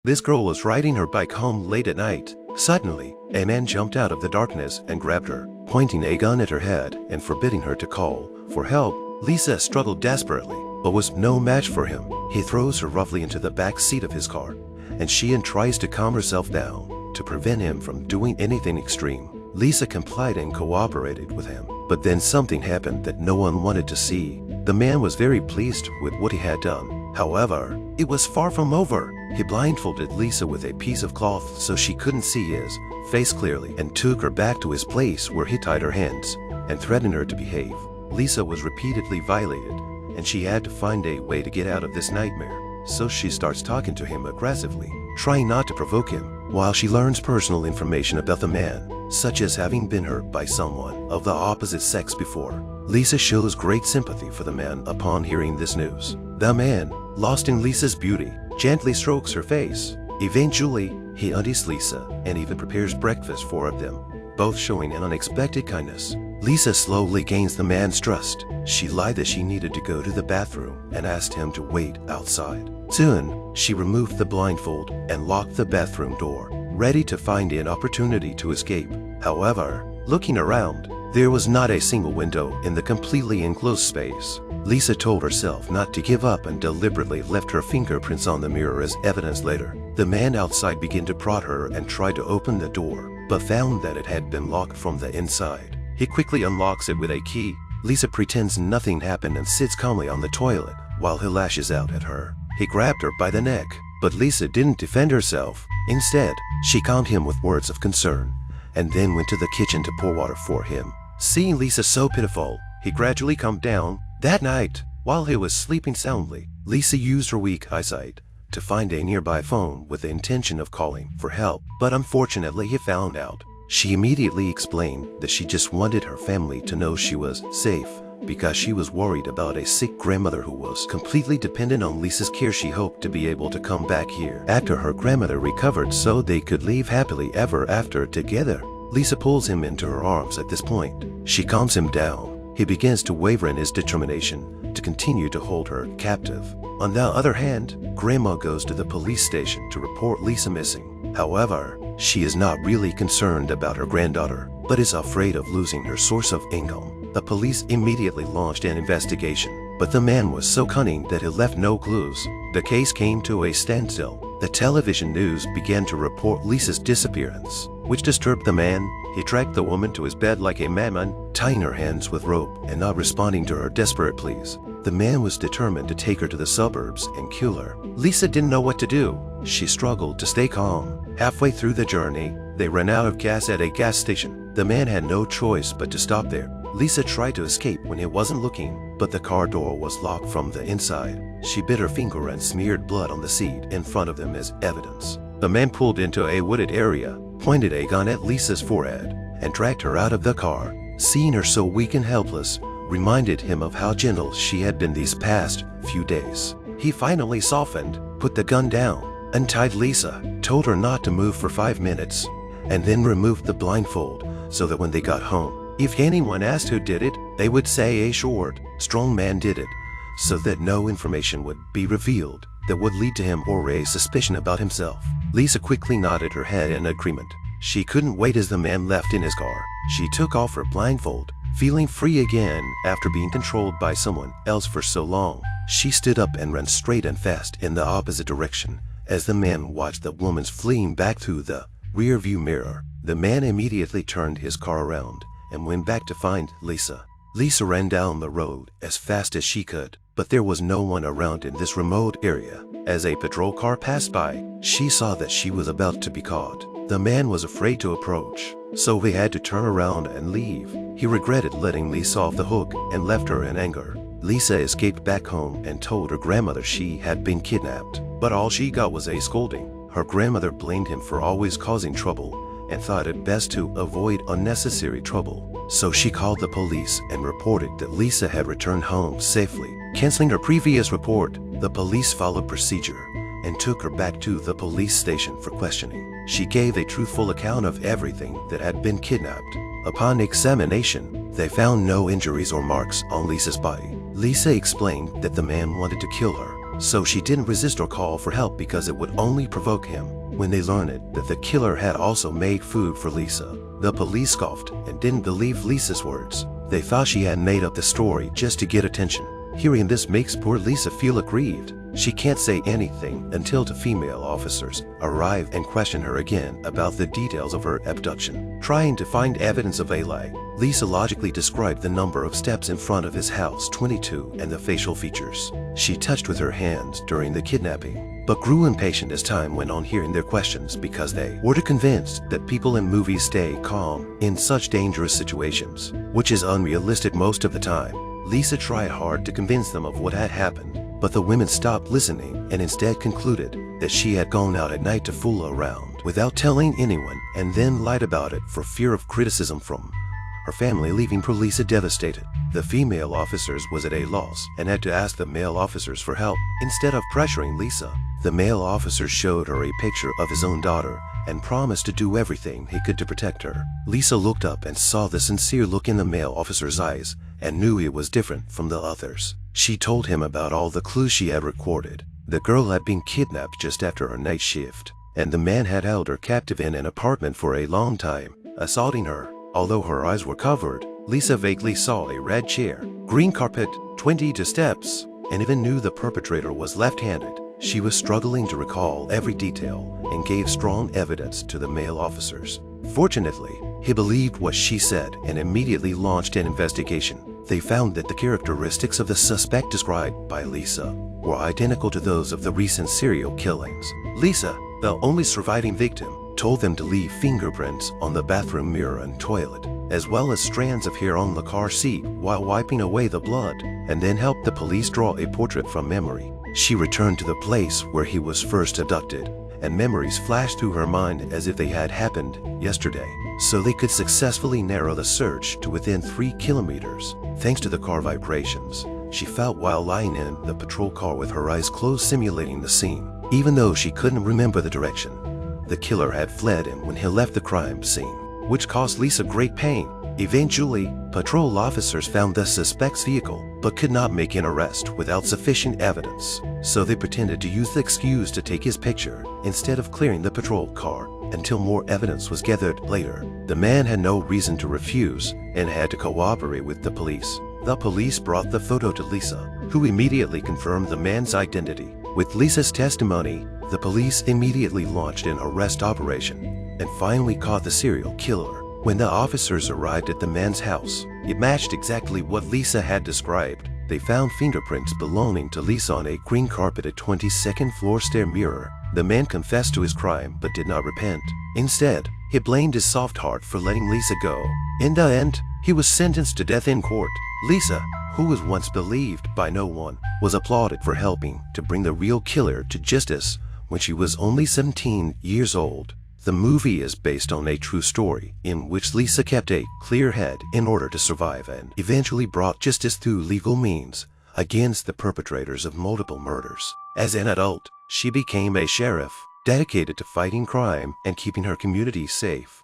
This girl was riding her bike home late at night. Suddenly, a man jumped out of the darkness and grabbed her, pointing a gun at her head and forbidding her to call for help. Lisa struggled desperately, but was no match for him. He throws her roughly into the back seat of his car, and she tries to calm herself down to prevent him from doing anything extreme. Lisa complied and cooperated with him, but then something happened that no one wanted to see. The man was very pleased with what he had done. However, it was far from over. He blindfolded Lisa with a piece of cloth so she couldn't see his face clearly and took her back to his place where he tied her hands and threatened her to behave. Lisa was repeatedly violated, and she had to find a way to get out of this nightmare. So she starts talking to him aggressively, trying not to provoke him, while she learns personal information about the man, such as having been hurt by someone of the opposite sex before. Lisa shows great sympathy for the man upon hearing this news. The man, lost in Lisa's beauty, gently strokes her face. Eventually, he unties Lisa and even prepares breakfast for them, both showing an unexpected kindness. Lisa slowly gains the man's trust. She lied that she needed to go to the bathroom and asked him to wait outside. Soon, she removed the blindfold and locked the bathroom door, ready to find an opportunity to escape. However, looking around, there was not a single window in the completely enclosed space. Lisa told herself not to give up and deliberately left her fingerprints on the mirror as evidence later. The man outside began to prod her and tried to open the door, but found that it had been locked from the inside. He quickly unlocks it with a key. Lisa pretends nothing happened and sits calmly on the toilet while he lashes out at her. He grabbed her by the neck, but Lisa didn't defend herself. Instead, she calmed him with words of concern and then went to the kitchen to pour water for him. Seeing Lisa so pitiful, he gradually calmed down. That night, while he was sleeping soundly, Lisa used her weak eyesight to find a nearby phone with the intention of calling for help, but unfortunately he found out. She immediately explained that she just wanted her family to know she was safe because she was worried about a sick grandmother who was completely dependent on Lisa's care. She hoped to be able to come back here after her grandmother recovered so they could live happily ever after together. Lisa pulls him into her arms at this point. She calms him down. He begins to waver in his determination to continue to hold her captive. On the other hand, Grandma goes to the police station to report Lisa missing. However, she is not really concerned about her granddaughter, but is afraid of losing her source of income. The police immediately launched an investigation, but the man was so cunning that he left no clues. The case came to a standstill. The television news began to report Lisa's disappearance, which disturbed the man. He tracked the woman to his bed like a madman, tying her hands with rope and not responding to her desperate pleas. The man was determined to take her to the suburbs and kill her. Lisa didn't know what to do. She struggled to stay calm. Halfway through the journey, they ran out of gas at a gas station. The man had no choice but to stop there. Lisa tried to escape when he wasn't looking, but the car door was locked from the inside. She bit her finger and smeared blood on the seat in front of them as evidence. The man pulled into a wooded area, pointed a gun at Lisa's forehead, and dragged her out of the car. Seeing her so weak and helpless reminded him of how gentle she had been these past few days. He finally softened, put the gun down, untied Lisa, told her not to move for 5 minutes, and then removed the blindfold so that when they got home, if anyone asked who did it, they would say a short, strong man did it, so that no information would be revealed that would lead to him or raise suspicion about himself. Lisa quickly nodded her head in agreement. She couldn't wait as the man left in his car. She took off her blindfold, feeling free again after being controlled by someone else for so long. She stood up and ran straight and fast in the opposite direction as the man watched the woman's fleeing back through the rear-view mirror. The man immediately turned his car around and went back to find Lisa. Lisa ran down the road as fast as she could, but there was no one around in this remote area. As a patrol car passed by, she saw that she was about to be caught. The man was afraid to approach, so he had to turn around and leave. He regretted letting Lisa off the hook and left her in anger. Lisa escaped back home and told her grandmother she had been kidnapped, but all she got was a scolding. Her grandmother blamed him for always causing trouble and thought it best to avoid unnecessary trouble. So she called the police and reported that Lisa had returned home safely. Canceling her previous report, the police followed procedure and took her back to the police station for questioning. She gave a truthful account of everything that had been kidnapped. Upon examination, they found no injuries or marks on Lisa's body. Lisa explained that the man wanted to kill her, so she didn't resist or call for help because it would only provoke him. When they learned that the killer had also made food for Lisa, the police scoffed and didn't believe Lisa's words. They thought she had made up the story just to get attention. Hearing this makes poor Lisa feel aggrieved. She can't say anything until the female officers arrive and question her again about the details of her abduction. Trying to find evidence of Eli, Lisa logically described the number of steps in front of his house, 22, and the facial features she touched with her hands during the kidnapping, but grew impatient as time went on hearing their questions because they were convinced that people in movies stay calm in such dangerous situations, which is unrealistic most of the time. Lisa tried hard to convince them of what had happened, but the women stopped listening and instead concluded that she had gone out at night to fool around without telling anyone and then lied about it for fear of criticism from her family, leaving poor Lisa devastated. The female officers was at a loss and had to ask the male officers for help. Instead of pressuring Lisa, the male officer showed her a picture of his own daughter and promised to do everything he could to protect her. Lisa looked up and saw the sincere look in the male officer's eyes and knew he was different from the others. She told him about all the clues she had recorded. The girl had been kidnapped just after her night shift, and the man had held her captive in an apartment for a long time, assaulting her. Although her eyes were covered, Lisa vaguely saw a red chair, green carpet, 22 steps, and even knew the perpetrator was left-handed. She was struggling to recall every detail and gave strong evidence to the male officers. Fortunately, he believed what she said and immediately launched an investigation. They found that the characteristics of the suspect described by Lisa were identical to those of the recent serial killings. Lisa, the only surviving victim, told them to leave fingerprints on the bathroom mirror and toilet, as well as strands of hair on the car seat while wiping away the blood, and then helped the police draw a portrait from memory. She returned to the place where he was first abducted, and memories flashed through her mind as if they had happened yesterday, so they could successfully narrow the search to within 3 kilometers, thanks to the car vibrations she felt while lying in the patrol car with her eyes closed, simulating the scene. Even though she couldn't remember the direction, the killer had fled in when he left the crime scene, which caused Lisa great pain. Eventually, patrol officers found the suspect's vehicle but could not make an arrest without sufficient evidence, so they pretended to use the excuse to take his picture instead of clearing the patrol car until more evidence was gathered later. The man had no reason to refuse and had to cooperate with the police. The police brought the photo to Lisa, who immediately confirmed the man's identity. With Lisa's testimony, the police immediately launched an arrest operation and finally caught the serial killer. When the officers arrived at the man's house, it matched exactly what Lisa had described. They found fingerprints belonging to Lisa on a green carpeted 22nd floor stair mirror. The man confessed to his crime but did not repent. Instead, he blamed his soft heart for letting Lisa go. In the end, he was sentenced to death in court. Lisa, who was once believed by no one, was applauded for helping to bring the real killer to justice when she was only 17 years old. The movie is based on a true story in which Lisa kept a clear head in order to survive and eventually brought justice through legal means against the perpetrators of multiple murders. As an adult, she became a sheriff, dedicated to fighting crime and keeping her community safe.